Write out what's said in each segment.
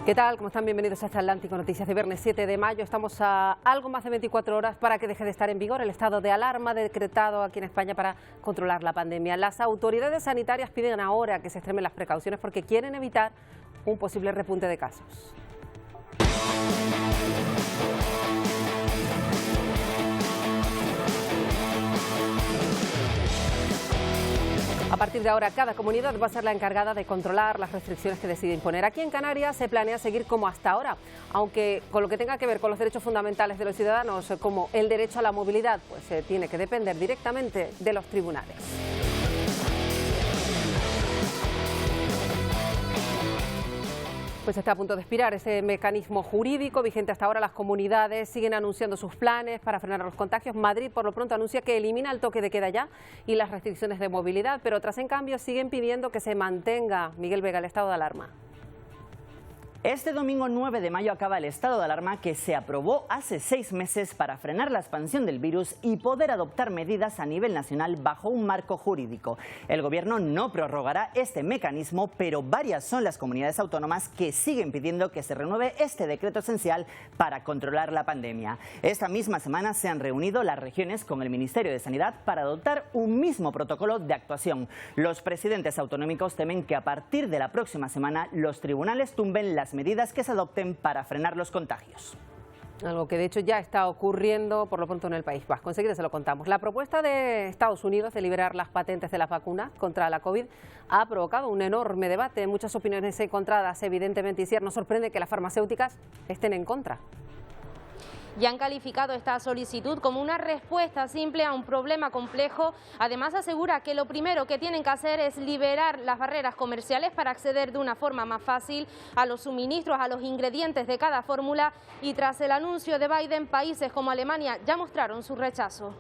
¿Qué tal? ¿Cómo están? Bienvenidos a este Atlántico Noticias de viernes 7 de mayo. Estamos a algo más de 24 horas para que deje de estar en vigor el estado de alarma decretado aquí en España para controlar la pandemia. Las autoridades sanitarias piden ahora que se extremen las precauciones porque quieren evitar un posible repunte de casos. A partir de ahora, cada comunidad va a ser la encargada de controlar las restricciones que decide imponer. Aquí en Canarias se planea seguir como hasta ahora, aunque con lo que tenga que ver con los derechos fundamentales de los ciudadanos, como el derecho a la movilidad, pues tiene que depender directamente de los tribunales. Pues está a punto de expirar ese mecanismo jurídico vigente hasta ahora. Las comunidades siguen anunciando sus planes para frenar los contagios. Madrid, por lo pronto, anuncia que elimina el toque de queda ya y las restricciones de movilidad, pero otras, en cambio, siguen pidiendo que se mantenga, Miguel Vega, el estado de alarma. Este domingo 9 de mayo acaba el estado de alarma que se aprobó hace 6 meses para frenar la expansión del virus y poder adoptar medidas a nivel nacional bajo un marco jurídico. El Gobierno no prorrogará este mecanismo, pero varias son las comunidades autónomas que siguen pidiendo que se renueve este decreto esencial para controlar la pandemia. Esta misma semana se han reunido las regiones con el Ministerio de Sanidad para adoptar un mismo protocolo de actuación. Los presidentes autonómicos temen que a partir de la próxima semana los tribunales tumben las medidas que se adopten para frenar los contagios. Algo que de hecho ya está ocurriendo por lo pronto en el País Vasco. Enseguida se lo contamos. La propuesta de Estados Unidos de liberar las patentes de las vacunas contra la COVID ha provocado un enorme debate, muchas opiniones encontradas evidentemente, y si nos sorprende que las farmacéuticas estén en contra. Y han calificado esta solicitud como una respuesta simple a un problema complejo. Además, asegura que lo primero que tienen que hacer es liberar las barreras comerciales para acceder de una forma más fácil a los suministros, a los ingredientes de cada fórmula. Y tras el anuncio de Biden, países como Alemania ya mostraron su rechazo.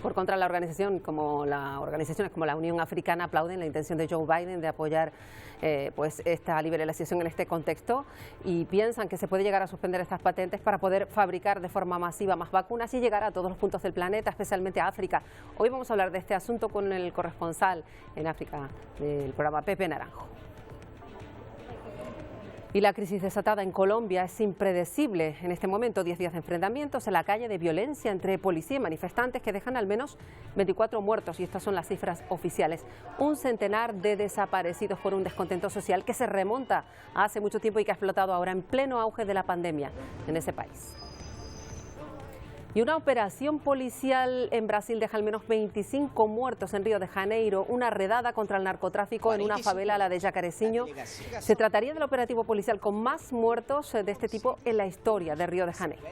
Por contra, organizaciones como la Unión Africana aplauden la intención de Joe Biden de apoyar pues esta liberalización en este contexto y piensan que se puede llegar a suspender estas patentes para poder fabricar de forma masiva más vacunas y llegar a todos los puntos del planeta, especialmente a África. Hoy vamos a hablar de este asunto con el corresponsal en África del programa, Pepe Naranjo. Y la crisis desatada en Colombia es impredecible. En este momento, 10 días de enfrentamientos en la calle, de violencia entre policía y manifestantes que dejan al menos 24 muertos, y estas son las cifras oficiales. Un centenar de desaparecidos por un descontento social que se remonta a hace mucho tiempo y que ha explotado ahora en pleno auge de la pandemia en ese país. Y una operación policial en Brasil deja al menos 25 muertos en Río de Janeiro, una redada contra el narcotráfico en una favela, la de Jacareciño. Se trataría del operativo policial con más muertos de este tipo en la historia de Río de Janeiro.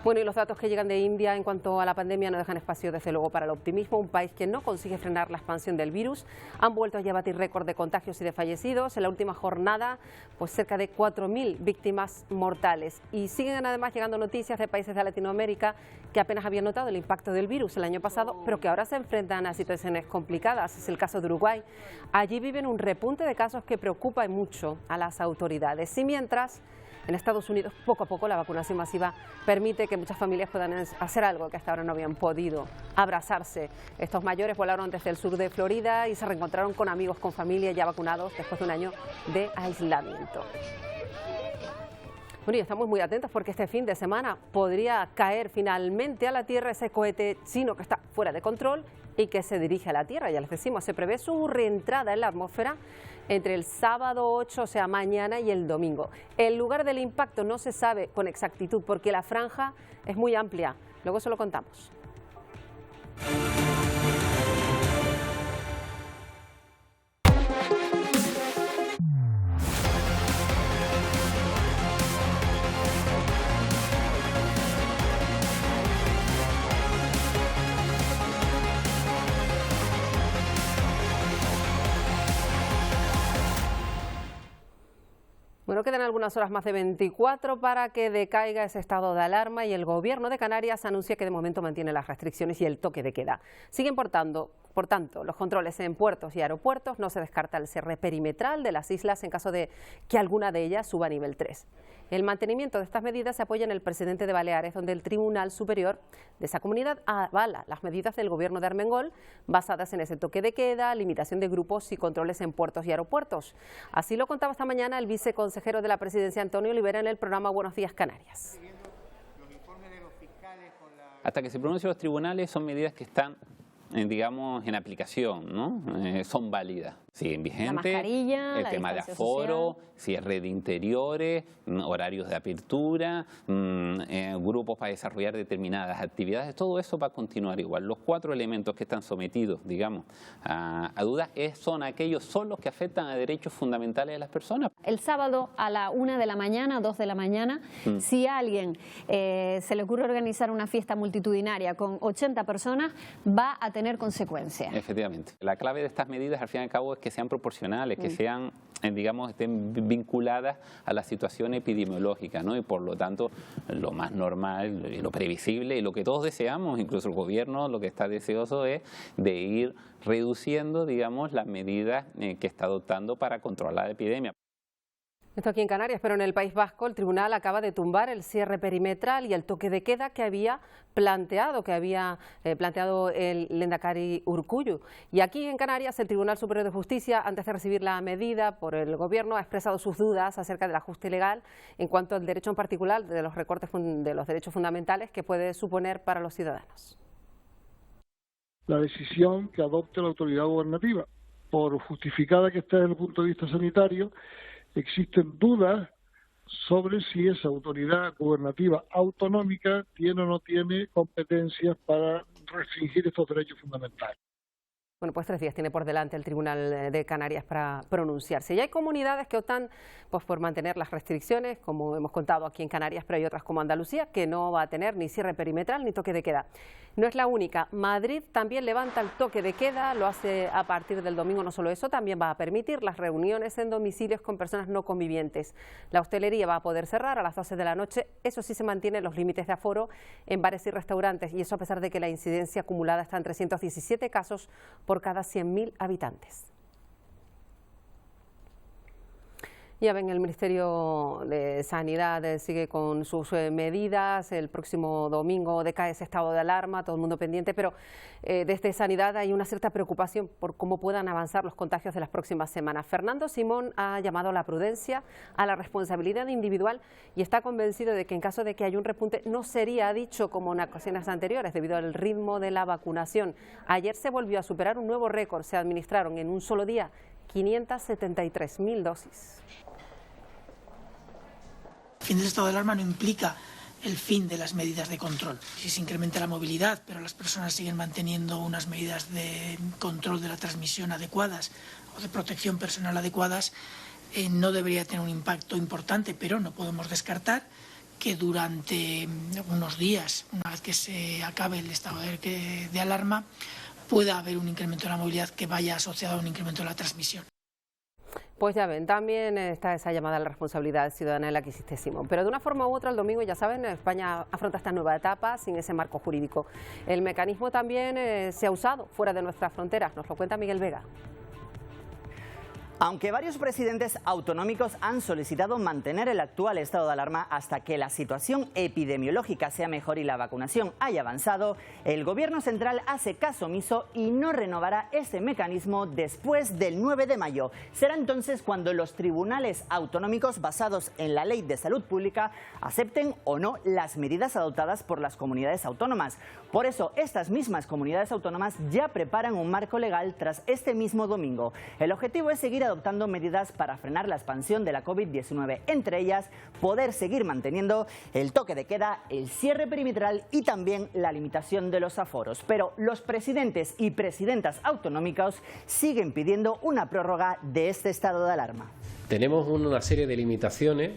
Bueno, y los datos que llegan de India en cuanto a la pandemia no dejan espacio, desde luego, para el optimismo. Un país que no consigue frenar la expansión del virus. Han vuelto a batir récord de contagios y de fallecidos. En la última jornada, pues cerca de 4.000 víctimas mortales. Y siguen además llegando noticias de países de Latinoamérica que apenas habían notado el impacto del virus el año pasado, pero que ahora se enfrentan a situaciones complicadas. Es el caso de Uruguay. Allí viven un repunte de casos que preocupa mucho a las autoridades. Y mientras, en Estados Unidos, poco a poco, la vacunación masiva permite que muchas familias puedan hacer algo que hasta ahora no habían podido: abrazarse. Estos mayores volaron desde el sur de Florida y se reencontraron con amigos, con familia ya vacunados después de un año de aislamiento. Bueno, y estamos muy atentos porque este fin de semana podría caer finalmente a la Tierra ese cohete chino que está fuera de control y que se dirige a la Tierra. Ya les decimos, se prevé su reentrada en la atmósfera entre el sábado 8, o sea, mañana, y el domingo. El lugar del impacto no se sabe con exactitud porque la franja es muy amplia. Luego se lo contamos. Bueno, quedan algunas horas más de 24 para que decaiga ese estado de alarma y el Gobierno de Canarias anuncia que de momento mantiene las restricciones y el toque de queda. Siguen por tanto, los controles en puertos y aeropuertos. No se descarta el cierre perimetral de las islas en caso de que alguna de ellas suba a nivel 3. El mantenimiento de estas medidas se apoya en el presidente de Baleares, donde el Tribunal Superior de esa comunidad avala las medidas del gobierno de Armengol basadas en ese toque de queda, limitación de grupos y controles en puertos y aeropuertos. Así lo contaba esta mañana el viceconsejero de la Presidencia, Antonio Olivera, en el programa Buenos Días Canarias. Hasta que se pronuncien los tribunales son medidas que están, digamos, en aplicación, ¿no? Son válidas. Siguen vigentes, el tema de aforo, si es red de interiores, horarios de apertura, grupos para desarrollar determinadas actividades, todo eso va a continuar igual. Los 4 elementos que están sometidos, digamos, a dudas son los que afectan a derechos fundamentales de las personas. El sábado a la 1 de la mañana, 2 de la mañana, si a alguien se le ocurre organizar una fiesta multitudinaria con 80 personas, va a tener consecuencias. Efectivamente. La clave de estas medidas, al fin y al cabo, es que sean proporcionales, que sean, digamos, estén vinculadas a la situación epidemiológica, ¿no? Y por lo tanto, lo más normal, lo previsible y lo que todos deseamos, incluso el gobierno lo que está deseoso es de ir reduciendo, digamos, las medidas que está adoptando para controlar la epidemia. Esto aquí en Canarias, pero en el País Vasco el tribunal acaba de tumbar el cierre perimetral y el toque de queda que había planteado el Lehendakari Urkullu. Y aquí en Canarias el Tribunal Superior de Justicia, antes de recibir la medida por el Gobierno, ha expresado sus dudas acerca del ajuste legal en cuanto al derecho en particular de los recortes de los derechos fundamentales que puede suponer para los ciudadanos. La decisión que adopte la autoridad gubernativa, por justificada que esté desde el punto de vista sanitario, existen dudas sobre si esa autoridad gubernativa autonómica tiene o no tiene competencias para restringir estos derechos fundamentales. Bueno, pues 3 días tiene por delante el Tribunal de Canarias para pronunciarse. Y hay comunidades que optan por mantener las restricciones, como hemos contado aquí en Canarias, pero hay otras como Andalucía que no va a tener ni cierre perimetral ni toque de queda. No es la única. Madrid también levanta el toque de queda, lo hace a partir del domingo. No solo eso, también va a permitir las reuniones en domicilios con personas no convivientes. La hostelería va a poder cerrar a las 12 de la noche. Eso sí, se mantienen los límites de aforo en bares y restaurantes, y eso a pesar de que la incidencia acumulada está en 317 casos por cada 100.000 habitantes. Ya ven, el Ministerio de Sanidad sigue con sus medidas. El próximo domingo decae ese estado de alarma, todo el mundo pendiente, pero desde Sanidad hay una cierta preocupación por cómo puedan avanzar los contagios de las próximas semanas. Fernando Simón ha llamado a la prudencia, a la responsabilidad individual y está convencido de que en caso de que haya un repunte no sería dicho como en ocasiones anteriores debido al ritmo de la vacunación. Ayer se volvió a superar un nuevo récord, se administraron en un solo día 573.000 dosis. El fin del estado de alarma no implica el fin de las medidas de control. Si se incrementa la movilidad, pero las personas siguen manteniendo unas medidas de control de la transmisión adecuadas o de protección personal adecuadas, no debería tener un impacto importante, pero no podemos descartar que durante unos días, una vez que se acabe el estado de alarma, pueda haber un incremento de la movilidad que vaya asociado a un incremento de la transmisión. Pues ya ven, también está esa llamada a la responsabilidad ciudadana en la que insiste Simón. Pero de una forma u otra, el domingo, ya saben, España afronta esta nueva etapa sin ese marco jurídico. El mecanismo también se ha usado fuera de nuestras fronteras, nos lo cuenta Miguel Vega. Aunque varios presidentes autonómicos han solicitado mantener el actual estado de alarma hasta que la situación epidemiológica sea mejor y la vacunación haya avanzado, el Gobierno central hace caso omiso y no renovará este mecanismo después del 9 de mayo. Será entonces cuando los tribunales autonómicos basados en la Ley de Salud Pública acepten o no las medidas adoptadas por las comunidades autónomas. Por eso, estas mismas comunidades autónomas ya preparan un marco legal tras este mismo domingo. El objetivo es seguir adoptando medidas para frenar la expansión de la COVID-19, entre ellas poder seguir manteniendo el toque de queda, el cierre perimetral y también la limitación de los aforos. Pero los presidentes y presidentas autonómicos siguen pidiendo una prórroga de este estado de alarma. Tenemos una serie de limitaciones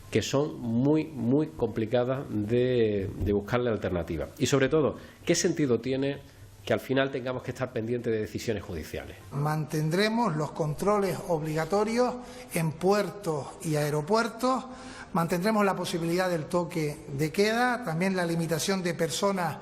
que son muy complicadas de buscarle alternativas. Y sobre todo, ¿qué sentido tiene que al final tengamos que estar pendientes de decisiones judiciales? Mantendremos los controles obligatorios en puertos y aeropuertos, mantendremos la posibilidad del toque de queda, también la limitación de personas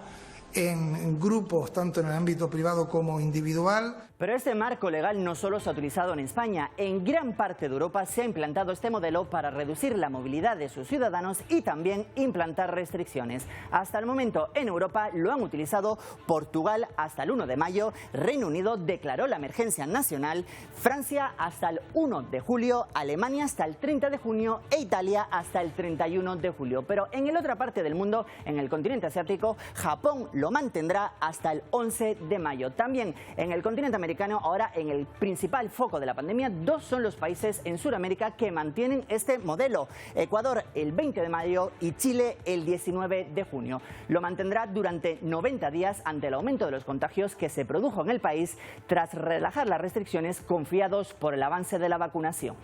en grupos, tanto en el ámbito privado como individual. Pero este marco legal no solo se ha utilizado en España. En gran parte de Europa se ha implantado este modelo para reducir la movilidad de sus ciudadanos y también implantar restricciones. Hasta el momento en Europa lo han utilizado Portugal hasta el 1 de mayo, Reino Unido declaró la emergencia nacional, Francia hasta el 1 de julio, Alemania hasta el 30 de junio e Italia hasta el 31 de julio. Pero en la otra parte del mundo, en el continente asiático, Japón lo mantendrá hasta el 11 de mayo. También en el continente americano, ahora en el principal foco de la pandemia, dos son los países en Sudamérica que mantienen este modelo. Ecuador el 20 de mayo y Chile el 19 de junio. Lo mantendrá durante 90 días ante el aumento de los contagios que se produjo en el país tras relajar las restricciones, confiados por el avance de la vacunación.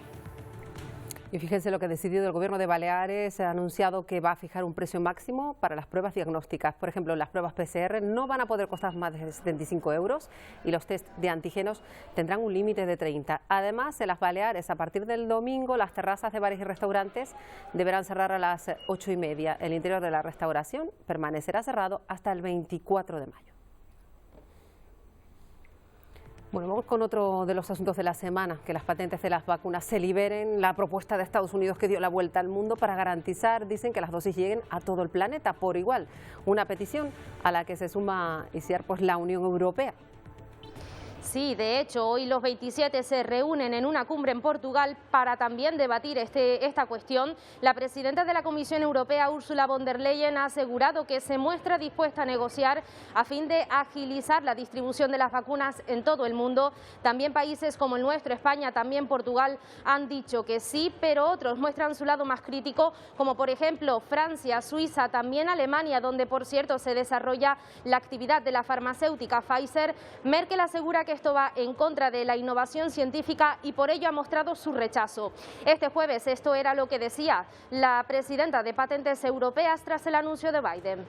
Y fíjense lo que ha decidido el Gobierno de Baleares. Ha anunciado que va a fijar un precio máximo para las pruebas diagnósticas. Por ejemplo, las pruebas PCR no van a poder costar más de 75 euros y los test de antígenos tendrán un límite de 30. Además, en las Baleares, a partir del domingo, las terrazas de bares y restaurantes deberán cerrar a las 8:30. El interior de la restauración permanecerá cerrado hasta el 24 de mayo. Bueno, vamos con otro de los asuntos de la semana, que las patentes de las vacunas se liberen. La propuesta de Estados Unidos que dio la vuelta al mundo para garantizar, dicen, que las dosis lleguen a todo el planeta por igual. Una petición a la que se suma, Isiar, pues la Unión Europea. Sí, de hecho, hoy los 27 se reúnen en una cumbre en Portugal para también debatir esta cuestión. La presidenta de la Comisión Europea, Ursula von der Leyen, ha asegurado que se muestra dispuesta a negociar a fin de agilizar la distribución de las vacunas en todo el mundo. También países como el nuestro, España, también Portugal, han dicho que sí, pero otros muestran su lado más crítico, como por ejemplo Francia, Suiza, también Alemania, donde por cierto se desarrolla la actividad de la farmacéutica Pfizer. Merkel asegura que esto va en contra de la innovación científica y por ello ha mostrado su rechazo. Este jueves esto era lo que decía la presidenta de Patentes Europeas tras el anuncio de Biden.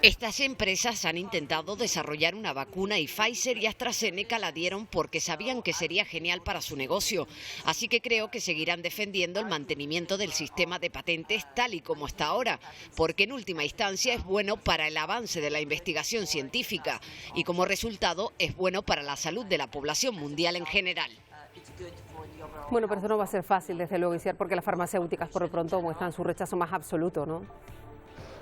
Estas empresas han intentado desarrollar una vacuna y Pfizer y AstraZeneca la dieron porque sabían que sería genial para su negocio. Así que creo que seguirán defendiendo el mantenimiento del sistema de patentes tal y como está ahora, porque en última instancia es bueno para el avance de la investigación científica y como resultado es bueno para la salud de la población mundial en general. Bueno, pero eso no va a ser fácil, desde luego, Isiar, porque las farmacéuticas por lo pronto muestran su rechazo más absoluto, ¿no?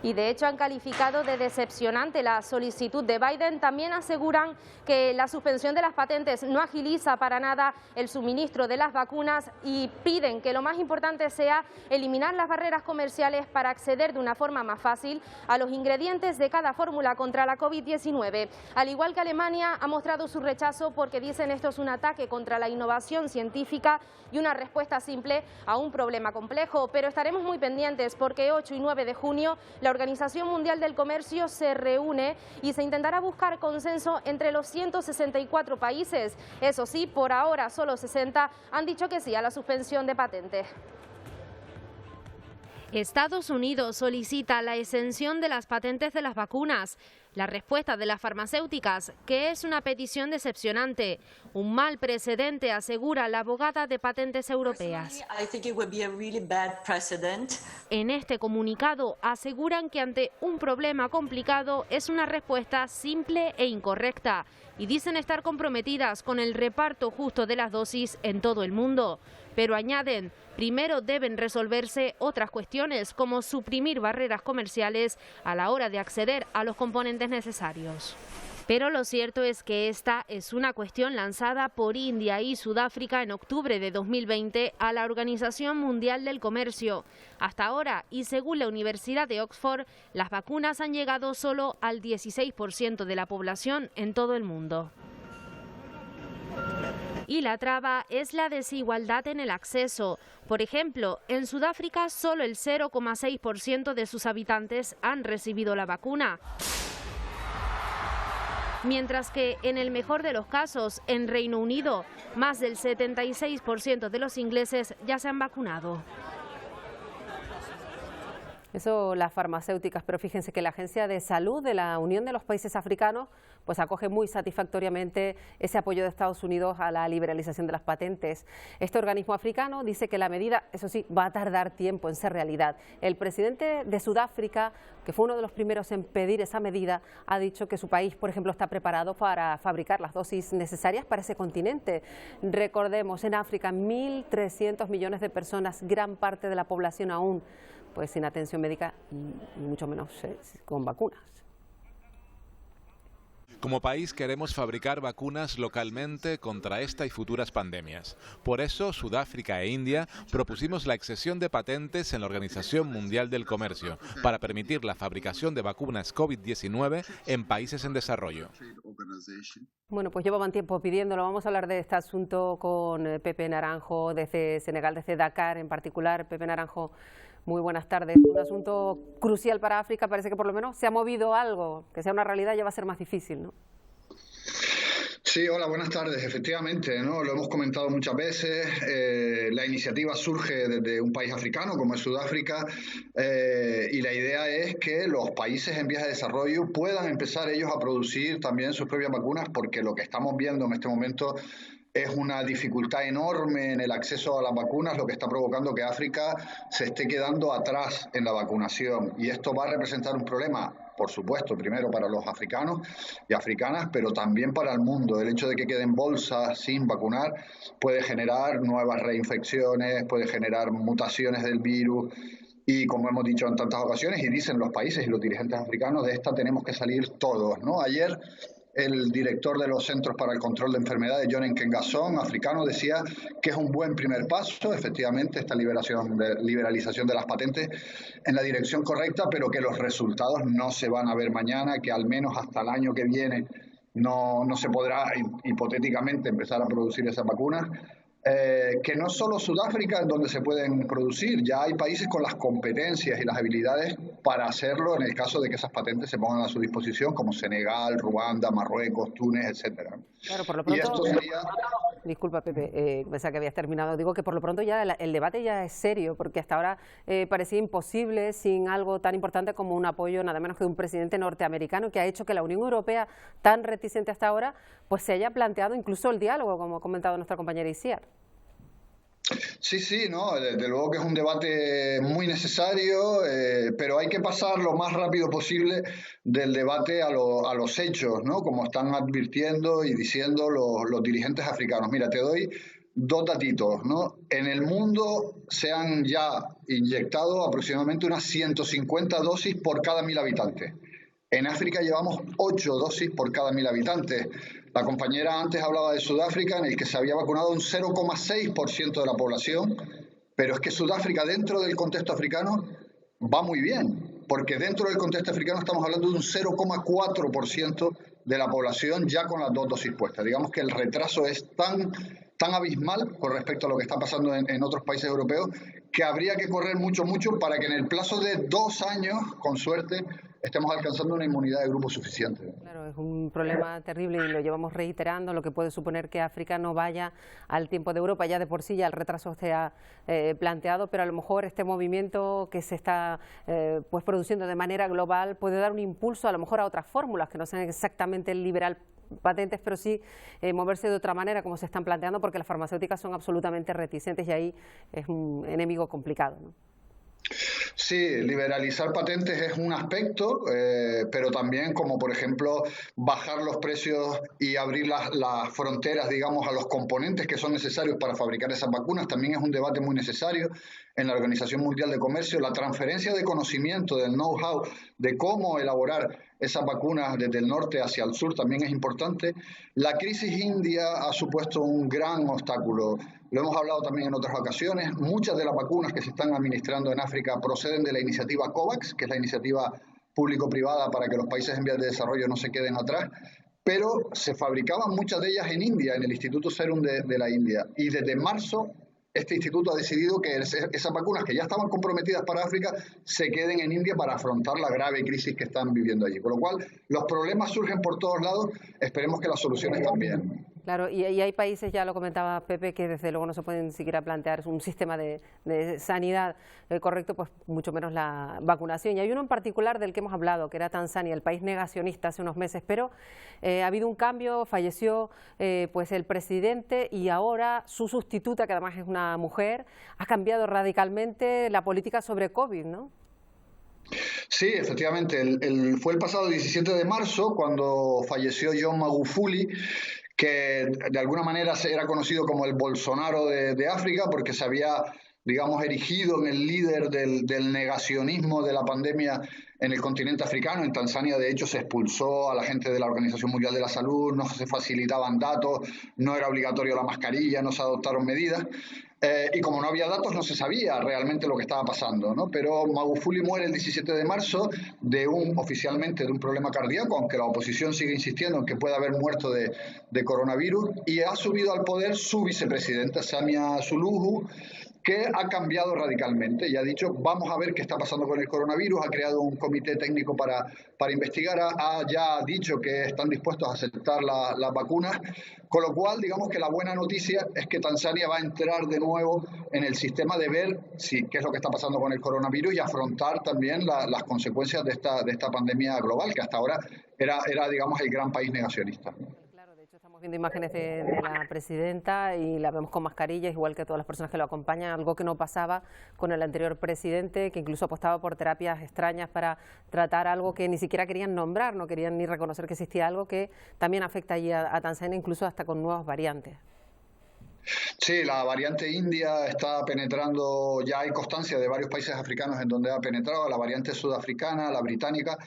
Y de hecho han calificado de decepcionante la solicitud de Biden. También aseguran que la suspensión de las patentes no agiliza para nada el suministro de las vacunas y piden que lo más importante sea eliminar las barreras comerciales para acceder de una forma más fácil a los ingredientes de cada fórmula contra la COVID-19. Al igual que Alemania, ha mostrado su rechazo porque dicen esto es un ataque contra la innovación científica y una respuesta simple a un problema complejo. Pero estaremos muy pendientes porque 8 y 9 de junio la Organización Mundial del Comercio se reúne y se intentará buscar consenso entre los 164 países. Eso sí, por ahora solo 60 han dicho que sí a la suspensión de patentes. Estados Unidos solicita la exención de las patentes de las vacunas. La respuesta de las farmacéuticas, que es una petición decepcionante, un mal precedente, asegura la abogada de Patentes Europeas. En este comunicado aseguran que ante un problema complicado es una respuesta simple e incorrecta y dicen estar comprometidas con el reparto justo de las dosis en todo el mundo. Pero añaden, primero deben resolverse otras cuestiones como suprimir barreras comerciales a la hora de acceder a los componentes necesarios. Pero lo cierto es que esta es una cuestión lanzada por India y Sudáfrica en octubre de 2020 a la Organización Mundial del Comercio. Hasta ahora, y según la Universidad de Oxford, las vacunas han llegado solo al 16% de la población en todo el mundo. Y la traba es la desigualdad en el acceso. Por ejemplo, en Sudáfrica solo el 0,6% de sus habitantes han recibido la vacuna. Mientras que, en el mejor de los casos, en Reino Unido, más del 76% de los ingleses ya se han vacunado. Eso las farmacéuticas, pero fíjense que la Agencia de Salud de la Unión de los Países Africanos pues acoge muy satisfactoriamente ese apoyo de Estados Unidos a la liberalización de las patentes. Este organismo africano dice que la medida, eso sí, va a tardar tiempo en ser realidad. El presidente de Sudáfrica, que fue uno de los primeros en pedir esa medida, ha dicho que su país, por ejemplo, está preparado para fabricar las dosis necesarias para ese continente. Recordemos, en África 1.300 millones de personas, gran parte de la población aún pues sin atención médica y mucho menos con vacunas. Como país queremos fabricar vacunas localmente contra esta y futuras pandemias. Por eso, Sudáfrica e India propusimos la exención de patentes en la Organización Mundial del Comercio para permitir la fabricación de vacunas COVID-19 en países en desarrollo. Bueno, pues llevaban tiempo pidiéndolo. Vamos a hablar de este asunto con Pepe Naranjo, desde Senegal, desde Dakar en particular. Pepe Naranjo, muy buenas tardes. Un asunto crucial para África, parece que por lo menos se ha movido algo, que sea una realidad ya va a ser más difícil, ¿no? Sí, hola, buenas tardes. Efectivamente, ¿no? Lo hemos comentado muchas veces. La iniciativa surge desde un país africano, como es Sudáfrica, y la idea es que los países en vías de desarrollo puedan empezar ellos a producir también sus propias vacunas, porque lo que estamos viendo en este momento es una dificultad enorme en el acceso a las vacunas, lo que está provocando que África se esté quedando atrás en la vacunación. Y esto va a representar un problema, por supuesto, primero para los africanos y africanas, pero también para el mundo. El hecho de que queden bolsas sin vacunar puede generar nuevas reinfecciones, puede generar mutaciones del virus. Y como hemos dicho en tantas ocasiones, y dicen los países y los dirigentes africanos, de esta tenemos que salir todos, ¿no? Ayer el director de los Centros para el Control de Enfermedades, John Nkengasong, africano, decía que es un buen primer paso, efectivamente, esta liberalización de las patentes en la dirección correcta, pero que los resultados no se van a ver mañana, que al menos hasta el año que viene no se podrá hipotéticamente empezar a producir esas vacunas. Que no solo Sudáfrica es donde se pueden producir, ya hay países con las competencias y las habilidades para hacerlo en el caso de que esas patentes se pongan a su disposición, como Senegal, Ruanda, Marruecos, Túnez, etcétera. Claro, por lo pronto, disculpa Pepe, pensaba que habías terminado. Digo que por lo pronto ya el debate ya es serio, porque hasta ahora parecía imposible sin algo tan importante como un apoyo nada menos que de un presidente norteamericano, que ha hecho que la Unión Europea, tan reticente hasta ahora, pues se haya planteado incluso el diálogo, como ha comentado nuestra compañera Isiar. Sí, no, desde luego que es un debate muy necesario, pero hay que pasar lo más rápido posible del debate a los hechos, ¿no? Como están advirtiendo y diciendo los dirigentes africanos. Mira, te doy dos datitos, ¿no? En el mundo se han ya inyectado aproximadamente unas 150 dosis por cada 1.000 habitantes. En África llevamos 8 dosis por cada 1.000 habitantes. La compañera antes hablaba de Sudáfrica, en el que se había vacunado un 0,6% de la población, pero es que Sudáfrica, dentro del contexto africano, va muy bien, porque dentro del contexto africano estamos hablando de un 0,4% de la población ya con las 2 dosis puestas. Digamos que el retraso es tan abismal con respecto a lo que está pasando en otros países europeos, que habría que correr mucho para que en el plazo de 2 años, con suerte, estemos alcanzando una inmunidad de grupo suficiente. Claro, es un problema terrible y lo llevamos reiterando, lo que puede suponer que África no vaya al tiempo de Europa. Ya de por sí ya el retraso se ha planteado, pero a lo mejor este movimiento que se está pues produciendo de manera global puede dar un impulso a lo mejor a otras fórmulas que no sean exactamente liberal patentes, pero sí moverse de otra manera como se están planteando, porque las farmacéuticas son absolutamente reticentes y ahí es un enemigo complicado, ¿no? Sí, liberalizar patentes es un aspecto, pero también como por ejemplo bajar los precios y abrir las fronteras, digamos, a los componentes que son necesarios para fabricar esas vacunas, también es un debate muy necesario en la Organización Mundial de Comercio. La transferencia de conocimiento, del know-how, de cómo elaborar esas vacunas desde el norte hacia el sur también es importante. La crisis india ha supuesto un gran obstáculo. Lo hemos hablado también en otras ocasiones. Muchas de las vacunas que se están administrando en África proceden de la iniciativa COVAX, que es la iniciativa público-privada para que los países en vías de desarrollo no se queden atrás, pero se fabricaban muchas de ellas en India, en el Instituto Serum de la India. Y desde marzo este instituto ha decidido que esas vacunas que ya estaban comprometidas para África se queden en India para afrontar la grave crisis que están viviendo allí. Con lo cual, los problemas surgen por todos lados, esperemos que las soluciones también. Claro, y hay países, ya lo comentaba Pepe, que desde luego no se pueden siquiera plantear un sistema de sanidad correcto, pues mucho menos la vacunación. Y hay uno en particular del que hemos hablado, que era Tanzania, el país negacionista hace unos meses, pero ha habido un cambio, falleció pues el presidente y ahora su sustituta, que además es una mujer, ha cambiado radicalmente la política sobre COVID, ¿no? Sí, efectivamente. Fue el pasado 17 de marzo cuando falleció John Magufuli, que de alguna manera era conocido como el Bolsonaro de África, porque se había, digamos, erigido en el líder del negacionismo de la pandemia en el continente africano. En Tanzania, de hecho, se expulsó a la gente de la Organización Mundial de la Salud, no se facilitaban datos, no era obligatorio la mascarilla, no se adoptaron medidas. Y como no había datos, no se sabía realmente lo que estaba pasando, ¿no? Pero Magufuli muere el 17 de marzo oficialmente de un problema cardíaco, aunque la oposición sigue insistiendo en que puede haber muerto de coronavirus, y ha subido al poder su vicepresidenta, Samia Suluhu, que ha cambiado radicalmente y ha dicho, vamos a ver qué está pasando con el coronavirus, ha creado un comité técnico para investigar, ya ha dicho que están dispuestos a aceptar las vacunas, con lo cual, digamos que la buena noticia es que Tanzania va a entrar de nuevo en el sistema de ver qué es lo que está pasando con el coronavirus y afrontar también las consecuencias de esta pandemia global, que hasta ahora era digamos, el gran país negacionista. Estamos viendo imágenes de la presidenta y la vemos con mascarillas, igual que todas las personas que lo acompañan, algo que no pasaba con el anterior presidente, que incluso apostaba por terapias extrañas para tratar algo que ni siquiera querían nombrar, no querían ni reconocer que existía algo que también afecta allí a Tanzania, incluso hasta con nuevas variantes. Sí, la variante india está penetrando, ya hay constancia de varios países africanos en donde ha penetrado, la variante sudafricana, la británica.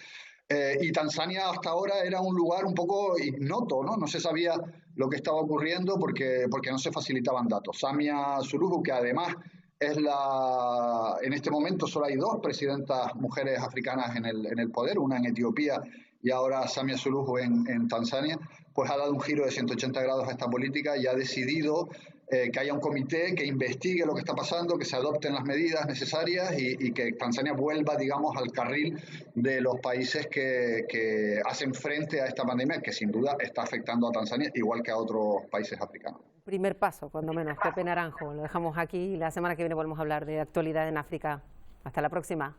Y Tanzania hasta ahora era un lugar un poco ignoto, ¿no? No se sabía lo que estaba ocurriendo porque no se facilitaban datos. Samia Suluhu, que además en este momento solo hay 2 presidentas mujeres africanas en el poder, una en Etiopía y ahora Samia Suluhu en Tanzania, pues ha dado un giro de 180 grados a esta política y ha decidido que haya un comité que investigue lo que está pasando, que se adopten las medidas necesarias y que Tanzania vuelva, digamos, al carril de los países que hacen frente a esta pandemia, que sin duda está afectando a Tanzania igual que a otros países africanos. Primer paso, cuando menos. Pepe Naranjo, lo dejamos aquí y la semana que viene volvemos a hablar de actualidad en África. Hasta la próxima.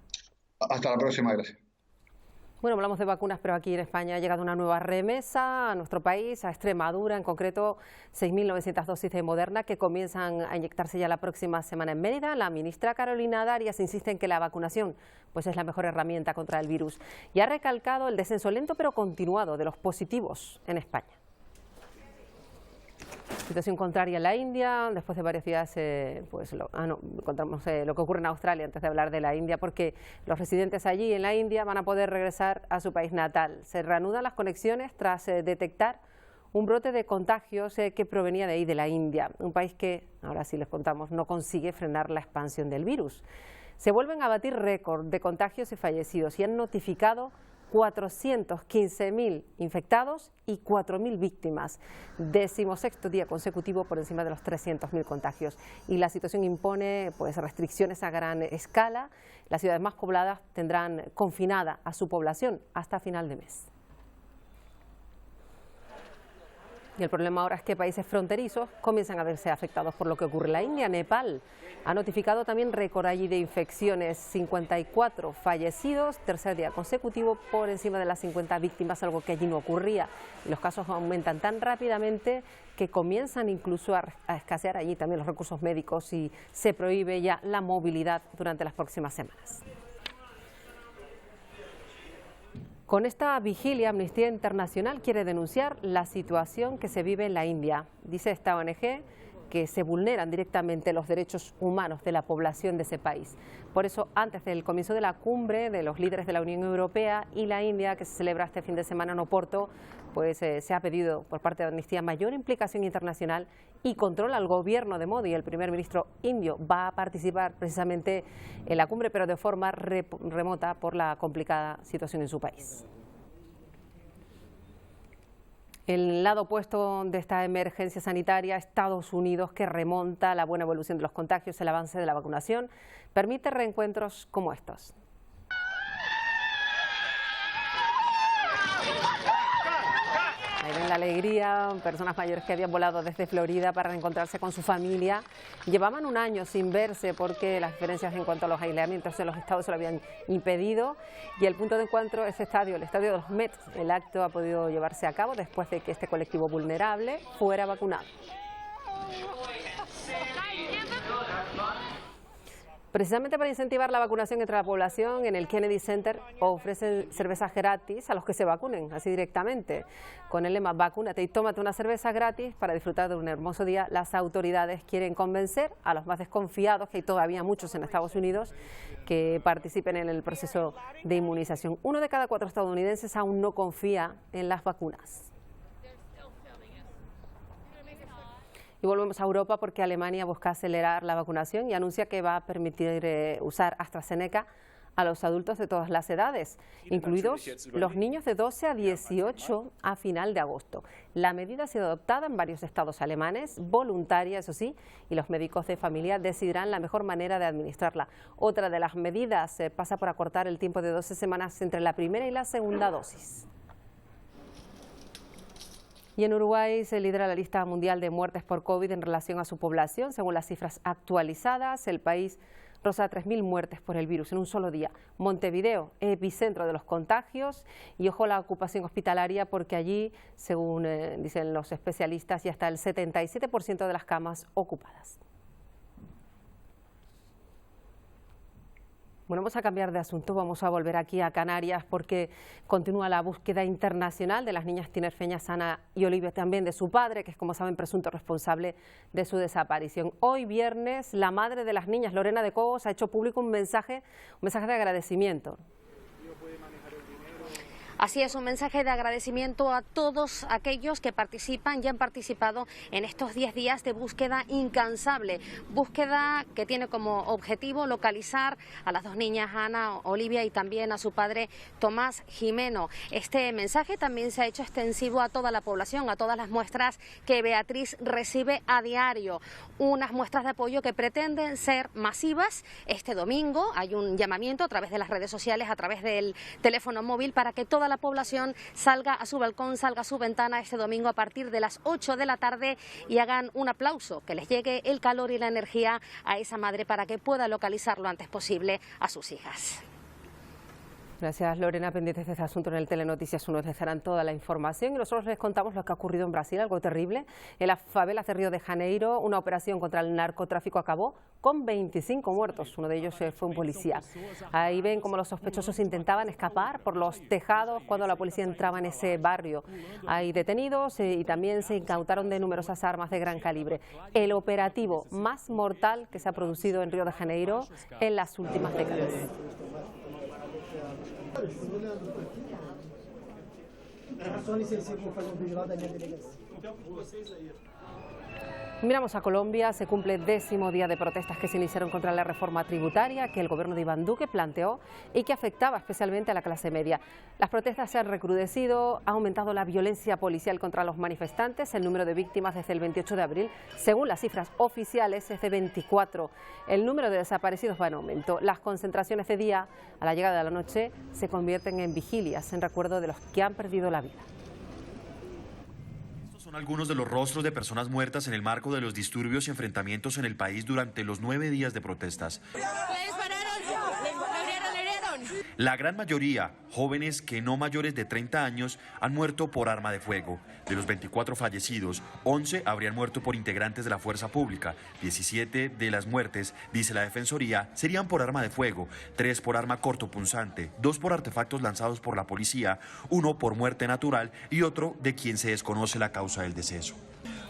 Hasta la próxima, gracias. Bueno, hablamos de vacunas, pero aquí en España ha llegado una nueva remesa a nuestro país, a Extremadura, en concreto 6.900 dosis de Moderna que comienzan a inyectarse ya la próxima semana en Mérida. La ministra Carolina Darias insiste en que la vacunación pues es la mejor herramienta contra el virus y ha recalcado el descenso lento pero continuado de los positivos en España. Situación contraria en la India, después de varios días contamos lo que ocurre en Australia antes de hablar de la India, porque los residentes allí en la India van a poder regresar a su país natal. Se reanudan las conexiones tras detectar un brote de contagios que provenía de ahí, de la India, un país que, ahora sí les contamos, no consigue frenar la expansión del virus. Se vuelven a batir récord de contagios y fallecidos y han notificado 415.000 infectados y 4.000 víctimas. 16º día consecutivo por encima de los 300.000 contagios. Y la situación impone pues restricciones a gran escala. Las ciudades más pobladas tendrán confinada a su población hasta final de mes. Y el problema ahora es que países fronterizos comienzan a verse afectados por lo que ocurre en la India. Nepal ha notificado también récord allí de infecciones, 54 fallecidos, tercer día consecutivo por encima de las 50 víctimas, algo que allí no ocurría. Y los casos aumentan tan rápidamente que comienzan incluso a escasear allí también los recursos médicos y se prohíbe ya la movilidad durante las próximas semanas. Con esta vigilia, Amnistía Internacional quiere denunciar la situación que se vive en la India. Dice esta ONG que se vulneran directamente los derechos humanos de la población de ese país. Por eso, antes del comienzo de la cumbre de los líderes de la Unión Europea y la India, que se celebra este fin de semana en Oporto, pues se ha pedido por parte de Amnistía mayor implicación internacional y control al gobierno de Modi. El primer ministro indio va a participar precisamente en la cumbre, pero de forma remota por la complicada situación en su país. El lado opuesto de esta emergencia sanitaria, Estados Unidos, que remonta la buena evolución de los contagios, el avance de la vacunación, permite reencuentros como estos. Ahí ven la alegría, personas mayores que habían volado desde Florida para reencontrarse con su familia. Llevaban un año sin verse porque las diferencias en cuanto a los aislamientos en los estados se lo habían impedido. Y el punto de encuentro es el estadio de los Mets. El acto ha podido llevarse a cabo después de que este colectivo vulnerable fuera vacunado. Precisamente para incentivar la vacunación entre la población, en el Kennedy Center ofrecen cervezas gratis a los que se vacunen, así directamente. Con el lema "Vacúnate y tómate una cerveza gratis" para disfrutar de un hermoso día, las autoridades quieren convencer a los más desconfiados, que hay todavía muchos en Estados Unidos, que participen en el proceso de inmunización. 1 de cada 4 estadounidenses aún no confía en las vacunas. Y volvemos a Europa porque Alemania busca acelerar la vacunación y anuncia que va a permitir usar AstraZeneca a los adultos de todas las edades, incluidos los niños de 12 a 18 a final de agosto. La medida ha sido adoptada en varios estados alemanes, voluntaria, eso sí, y los médicos de familia decidirán la mejor manera de administrarla. Otra de las medidas pasa por acortar el tiempo de 12 semanas entre la primera y la segunda dosis. Y en Uruguay se lidera la lista mundial de muertes por COVID en relación a su población. Según las cifras actualizadas, el país roza 3.000 muertes por el virus en un solo día. Montevideo, epicentro de los contagios, y ojo la ocupación hospitalaria porque allí, según dicen los especialistas, ya está el 77% de las camas ocupadas. Bueno, vamos a cambiar de asunto, vamos a volver aquí a Canarias porque continúa la búsqueda internacional de las niñas tinerfeñas Ana y Olivia, también de su padre, que es, como saben, presunto responsable de su desaparición. Hoy viernes, la madre de las niñas, Lorena de Cobos, ha hecho público un mensaje de agradecimiento. Así es, un mensaje de agradecimiento a todos aquellos que participan y han participado en estos 10 días de búsqueda incansable, búsqueda que tiene como objetivo localizar a las dos niñas, Ana, Olivia, y también a su padre, Tomás Jimeno. Este mensaje también se ha hecho extensivo a toda la población, a todas las muestras que Beatriz recibe a diario, unas muestras de apoyo que pretenden ser masivas. Este domingo hay un llamamiento a través de las redes sociales, a través del teléfono móvil, para que toda la población salga a su balcón, salga a su ventana este domingo a partir de las 8 de la tarde y hagan un aplauso, que les llegue el calor y la energía a esa madre para que pueda localizar lo antes posible a sus hijas. Gracias, Lorena. Pendientes de este asunto en el Telenoticias 1 les darán toda la información y nosotros les contamos lo que ha ocurrido en Brasil, algo terrible. En las favelas de Río de Janeiro, una operación contra el narcotráfico acabó con 25 muertos. Uno de ellos fue un policía. Ahí ven cómo los sospechosos intentaban escapar por los tejados cuando la policía entraba en ese barrio. Hay detenidos y también se incautaron de numerosas armas de gran calibre. El operativo más mortal que se ha producido en Río de Janeiro en las últimas décadas. Miramos a Colombia, se cumple el 10º día de protestas que se iniciaron contra la reforma tributaria que el gobierno de Iván Duque planteó y que afectaba especialmente a la clase media. Las protestas se han recrudecido, ha aumentado la violencia policial contra los manifestantes, el número de víctimas desde el 28 de abril, según las cifras oficiales, es de 24. El número de desaparecidos va en aumento. Las concentraciones de día, a la llegada de la noche, se convierten en vigilias en recuerdo de los que han perdido la vida. Son algunos de los rostros de personas muertas en el marco de los disturbios y enfrentamientos en el país durante los 9 días de protestas. La gran mayoría, jóvenes que no mayores de 30 años, han muerto por arma de fuego. De los 24 fallecidos, 11 habrían muerto por integrantes de la fuerza pública. 17 de las muertes, dice la Defensoría, serían por arma de fuego, 3 por arma cortopunzante, 2 por artefactos lanzados por la policía, 1 por muerte natural y otro de quien se desconoce la causa del deceso.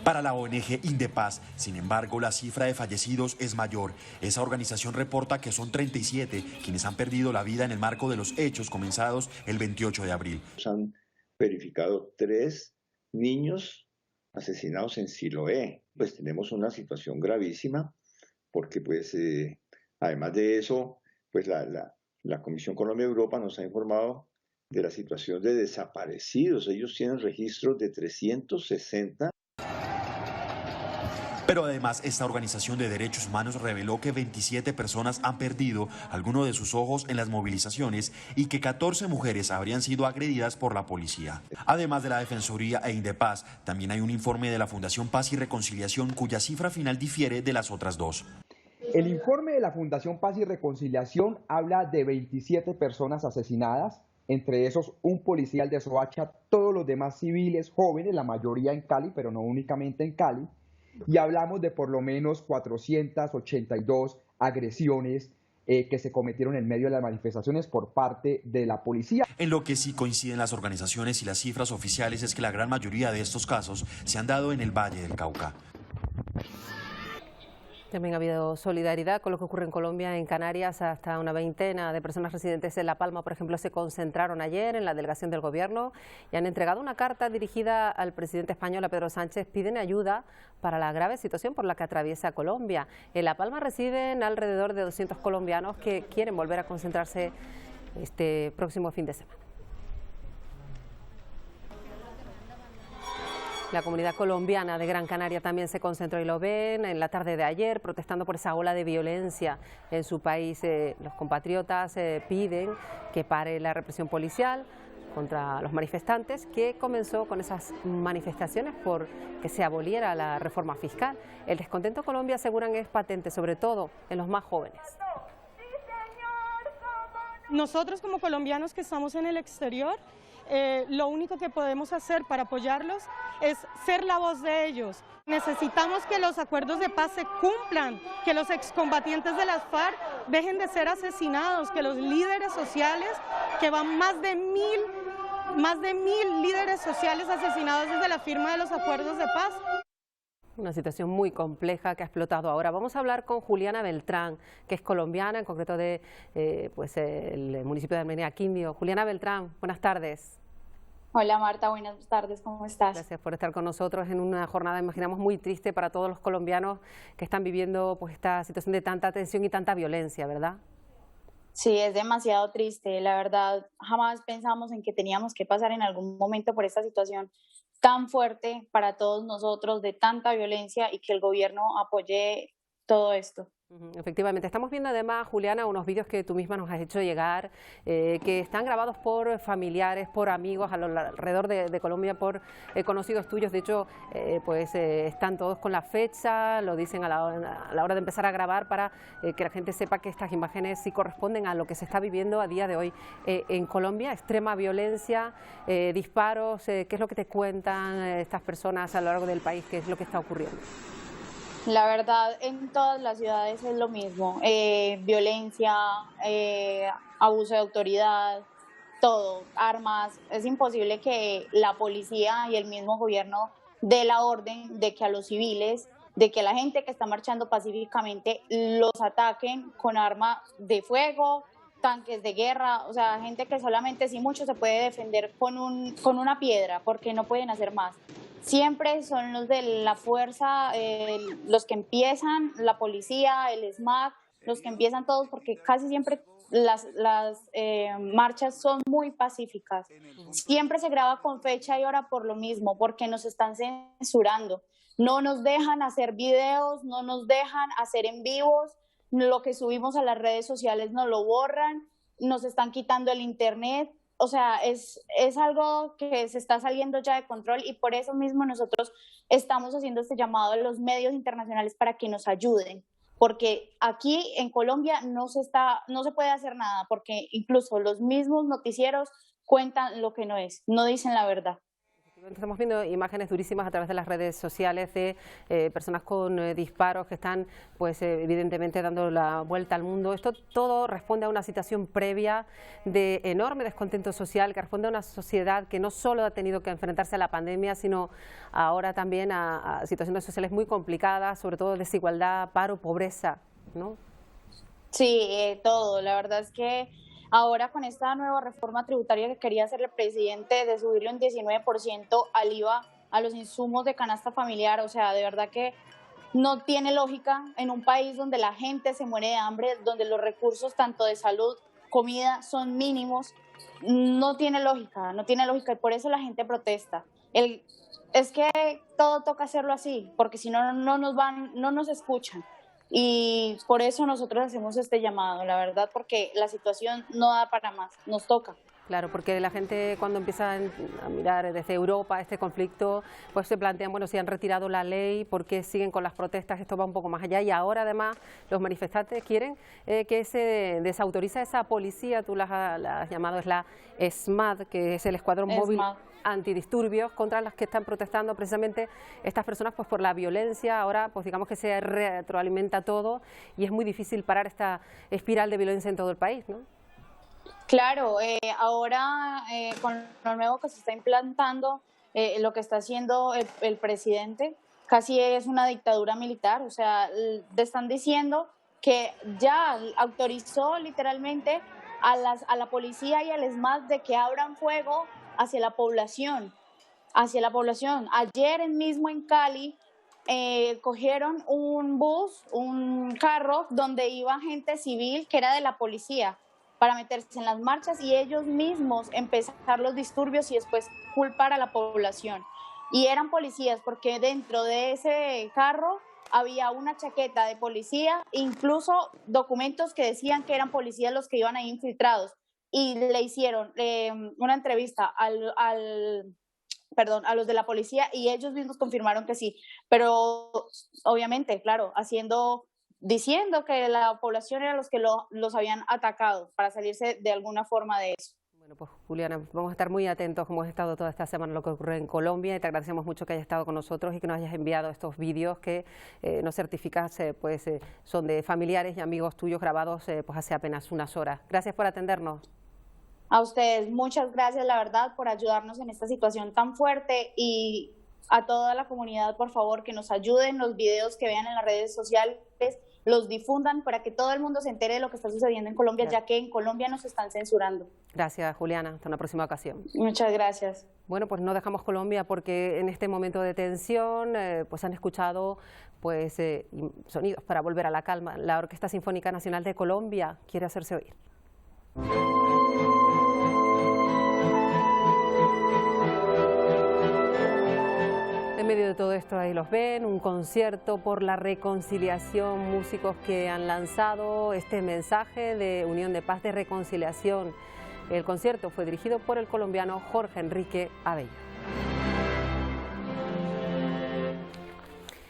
Para la ONG Indepaz, sin embargo, la cifra de fallecidos es mayor. Esa organización reporta que son 37 quienes han perdido la vida en el marco de los hechos comenzados el 28 de abril. Se han verificado 3 niños asesinados en Siloé. Pues tenemos una situación gravísima porque pues además de eso, pues la Comisión Colombia-Europa nos ha informado de la situación de desaparecidos. Ellos tienen registros de 360. Pero además, esta organización de derechos humanos reveló que 27 personas han perdido alguno de sus ojos en las movilizaciones y que 14 mujeres habrían sido agredidas por la policía. Además de la Defensoría e Indepaz, también hay un informe de la Fundación Paz y Reconciliación cuya cifra final difiere de las otras dos. El informe de la Fundación Paz y Reconciliación habla de 27 personas asesinadas, entre esos un policial de Soacha, todos los demás civiles jóvenes, la mayoría en Cali, pero no únicamente en Cali, y hablamos de por lo menos 482 agresiones que se cometieron en medio de las manifestaciones por parte de la policía. En lo que sí coinciden las organizaciones y las cifras oficiales es que la gran mayoría de estos casos se han dado en el Valle del Cauca. También ha habido solidaridad con lo que ocurre en Colombia. En Canarias, hasta una veintena de personas residentes en La Palma, por ejemplo, se concentraron ayer en la delegación del Gobierno y han entregado una carta dirigida al presidente español, a Pedro Sánchez. Piden ayuda para la grave situación por la que atraviesa Colombia. En La Palma residen alrededor de 200 colombianos que quieren volver a concentrarse este próximo fin de semana. La comunidad colombiana de Gran Canaria también se concentró, y lo ven, en la tarde de ayer, protestando por esa ola de violencia en su país. Los compatriotas piden que pare la represión policial contra los manifestantes, que comenzó con esas manifestaciones por que se aboliera la reforma fiscal. El descontento en Colombia, aseguran, es patente, sobre todo en los más jóvenes. Nosotros como colombianos que estamos en el exterior, lo único que podemos hacer para apoyarlos es ser la voz de ellos. Necesitamos que los acuerdos de paz se cumplan, que los excombatientes de las FARC dejen de ser asesinados, que los líderes sociales, que van más de mil líderes sociales asesinados desde la firma de los acuerdos de paz. Una situación muy compleja que ha explotado ahora. Vamos a hablar con Juliana Beltrán, que es colombiana, en concreto de el municipio de Armenia Quindio. Juliana Beltrán, buenas tardes. Hola Marta, buenas tardes, ¿cómo estás? Gracias por estar con nosotros en una jornada, imaginamos, muy triste para todos los colombianos que están viviendo pues esta situación de tanta tensión y tanta violencia, ¿verdad? Sí, es demasiado triste. La verdad, jamás pensamos en que teníamos que pasar en algún momento por esta situación tan fuerte para todos nosotros, de tanta violencia, y que el gobierno apoye todo esto. Efectivamente, estamos viendo además, Juliana, unos vídeos que tú misma nos has hecho llegar, que están grabados por familiares, por amigos alrededor de Colombia, por conocidos tuyos. De hecho, están todos con la fecha, lo dicen a la hora de empezar a grabar, para que la gente sepa que estas imágenes sí corresponden a lo que se está viviendo a día de hoy en Colombia. Extrema violencia, disparos. ¿Qué es lo que te cuentan estas personas a lo largo del país? ¿Qué es lo que está ocurriendo? La verdad, en todas las ciudades es lo mismo, violencia, abuso de autoridad, todo, armas. Es imposible que la policía y el mismo gobierno dé la orden de que a los civiles, de que la gente que está marchando pacíficamente los ataquen con arma de fuego, tanques de guerra, o sea, gente que solamente, si mucho, se puede defender con una piedra, porque no pueden hacer más. Siempre son los de la fuerza, los que empiezan, la policía, el SMAT, los que empiezan todos, porque casi siempre las marchas son muy pacíficas. Siempre se graba con fecha y hora por lo mismo, porque nos están censurando. No nos dejan hacer videos, no nos dejan hacer en vivos, lo que subimos a las redes sociales nos lo borran, nos están quitando el internet. O sea, es algo que se está saliendo ya de control, y por eso mismo nosotros estamos haciendo este llamado a los medios internacionales para que nos ayuden, porque aquí en Colombia no se puede hacer nada, porque incluso los mismos noticieros cuentan lo que no es, no dicen la verdad. Estamos viendo imágenes durísimas a través de las redes sociales de personas con disparos que están, pues evidentemente, dando la vuelta al mundo. Esto todo responde a una situación previa de enorme descontento social, que responde a una sociedad que no solo ha tenido que enfrentarse a la pandemia, sino ahora también a situaciones sociales muy complicadas, sobre todo desigualdad, paro, pobreza, ¿no? Sí, todo. La verdad es que ahora, con esta nueva reforma tributaria que quería hacer el presidente, de subirle un 19% al IVA a los insumos de canasta familiar, o sea, de verdad que no tiene lógica en un país donde la gente se muere de hambre, donde los recursos tanto de salud, comida, son mínimos. no tiene lógica y por eso la gente protesta. Es que todo toca hacerlo así, porque si no, no nos escuchan. Y por eso nosotros hacemos este llamado, la verdad, porque la situación no da para más, nos toca. Claro, porque la gente cuando empieza a mirar desde Europa este conflicto, pues se plantean, bueno, si han retirado la ley, ¿por qué siguen con las protestas? Esto va un poco más allá y ahora además los manifestantes quieren que se desautorice esa policía, tú la has llamado, es la ESMAD, que es el Escuadrón Móvil Antidisturbios, contra las que están protestando precisamente estas personas pues por la violencia. Ahora pues digamos que se retroalimenta todo y es muy difícil parar esta espiral de violencia en todo el país, ¿no? Claro, ahora con lo nuevo que se está implantando, lo que está haciendo el presidente casi es una dictadura militar. O sea, le están diciendo que ya autorizó literalmente a la policía y al ESMAD de que abran fuego hacia la población. Ayer mismo en Cali cogieron un bus, un carro donde iba gente civil que era de la policía, para meterse en las marchas y ellos mismos empezar los disturbios y después culpar a la población. Y eran policías porque dentro de ese carro había una chaqueta de policía, incluso documentos que decían que eran policías los que iban ahí infiltrados. Y le hicieron una entrevista a los de la policía y ellos mismos confirmaron que sí. Pero obviamente, claro, diciendo que la población era los que los habían atacado para salirse de alguna forma de eso. Bueno, pues Juliana, vamos a estar muy atentos, como hemos estado toda esta semana, a lo que ocurre en Colombia, y te agradecemos mucho que hayas estado con nosotros y que nos hayas enviado estos vídeos que nos certificas son de familiares y amigos tuyos grabados pues hace apenas unas horas. Gracias por atendernos. A ustedes, muchas gracias, la verdad, por ayudarnos en esta situación tan fuerte, y a toda la comunidad, por favor, que nos ayuden, los videos que vean en las redes sociales, los difundan para que todo el mundo se entere de lo que está sucediendo en Colombia, ya que en Colombia nos están censurando. Gracias, Juliana. Hasta una próxima ocasión. Muchas gracias. Bueno, pues no dejamos Colombia porque en este momento de tensión pues han escuchado sonidos para volver a la calma. La Orquesta Sinfónica Nacional de Colombia quiere hacerse oír. En medio de todo esto, ahí los ven, un concierto por la reconciliación, músicos que han lanzado este mensaje de unión, de paz, de reconciliación. El concierto fue dirigido por el colombiano Jorge Enrique Abello.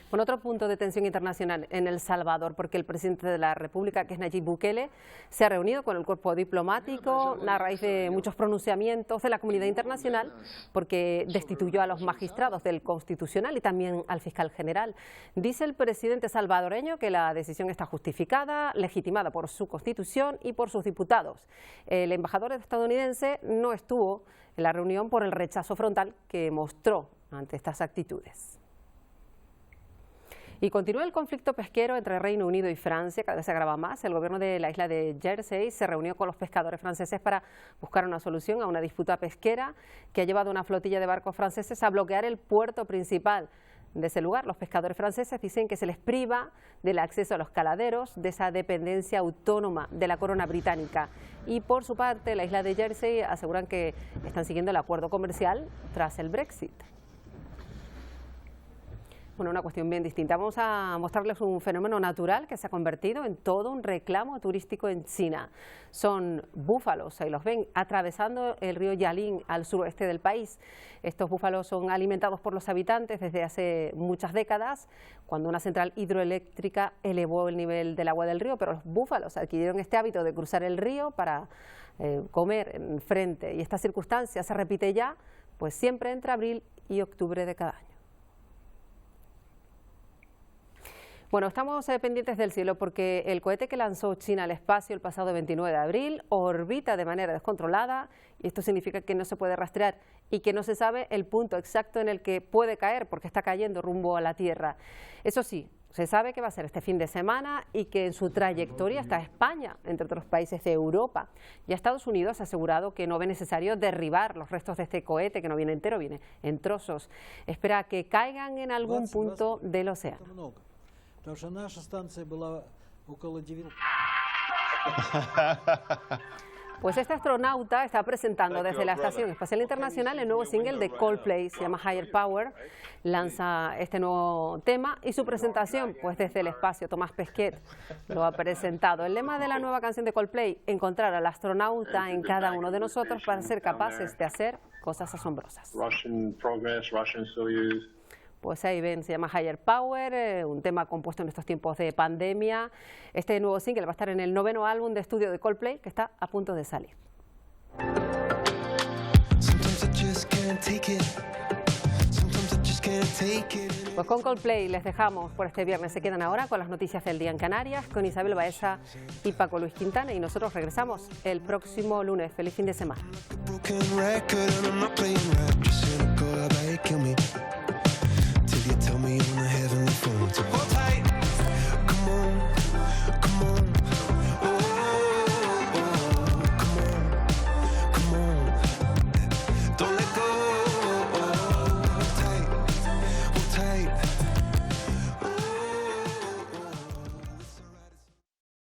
Con otro punto de tensión internacional en El Salvador, porque el presidente de la República, que es Nayib Bukele, se ha reunido con el cuerpo diplomático a raíz de muchos pronunciamientos de la comunidad internacional, porque destituyó a los magistrados del Constitucional y también al fiscal general. Dice el presidente salvadoreño que la decisión está justificada, legitimada por su Constitución y por sus diputados. El embajador estadounidense no estuvo en la reunión por el rechazo frontal que mostró ante estas actitudes. Y continúa el conflicto pesquero entre Reino Unido y Francia, cada vez se agrava más. El gobierno de la isla de Jersey se reunió con los pescadores franceses para buscar una solución a una disputa pesquera que ha llevado a una flotilla de barcos franceses a bloquear el puerto principal de ese lugar. Los pescadores franceses dicen que se les priva del acceso a los caladeros, de esa dependencia autónoma de la corona británica. Y por su parte, la isla de Jersey aseguran que están siguiendo el acuerdo comercial tras el Brexit. Bueno, una cuestión bien distinta. Vamos a mostrarles un fenómeno natural que se ha convertido en todo un reclamo turístico en China. Son búfalos, ahí los ven, atravesando el río Yalín al suroeste del país. Estos búfalos son alimentados por los habitantes desde hace muchas décadas, cuando una central hidroeléctrica elevó el nivel del agua del río, pero los búfalos adquirieron este hábito de cruzar el río para comer en frente, y esta circunstancia se repite ya, pues siempre entre abril y octubre de cada año. Bueno, estamos pendientes del cielo porque el cohete que lanzó China al espacio el pasado 29 de abril orbita de manera descontrolada, y esto significa que no se puede rastrear y que no se sabe el punto exacto en el que puede caer porque está cayendo rumbo a la Tierra. Eso sí, se sabe que va a ser este fin de semana y que en su trayectoria está España, entre otros países de Europa. Y Estados Unidos ha asegurado que no ve necesario derribar los restos de este cohete, que no viene entero, viene en trozos. Espera que caigan en algún punto del océano. Потому что наша станция была около 9. Pues este astronauta está presentando desde la Estación Espacial Internacional el nuevo single de Coldplay, se llama Higher Power, lanza este nuevo tema y su presentación, pues desde el espacio, Tomás Pesquet lo ha presentado. El lema de la nueva canción de Coldplay, encontrar al astronauta en cada uno de nosotros para ser capaces de hacer cosas asombrosas. Pues ahí ven, se llama Higher Power, un tema compuesto en estos tiempos de pandemia. Este nuevo single va a estar en el 9º álbum de estudio de Coldplay, que está a punto de salir. Pues con Coldplay les dejamos por este viernes. Se quedan ahora con las noticias del día en Canarias, con Isabel Baeza y Paco Luis Quintana, y nosotros regresamos el próximo lunes. Feliz fin de semana. Tell me on the heavenly phone. So hold tight.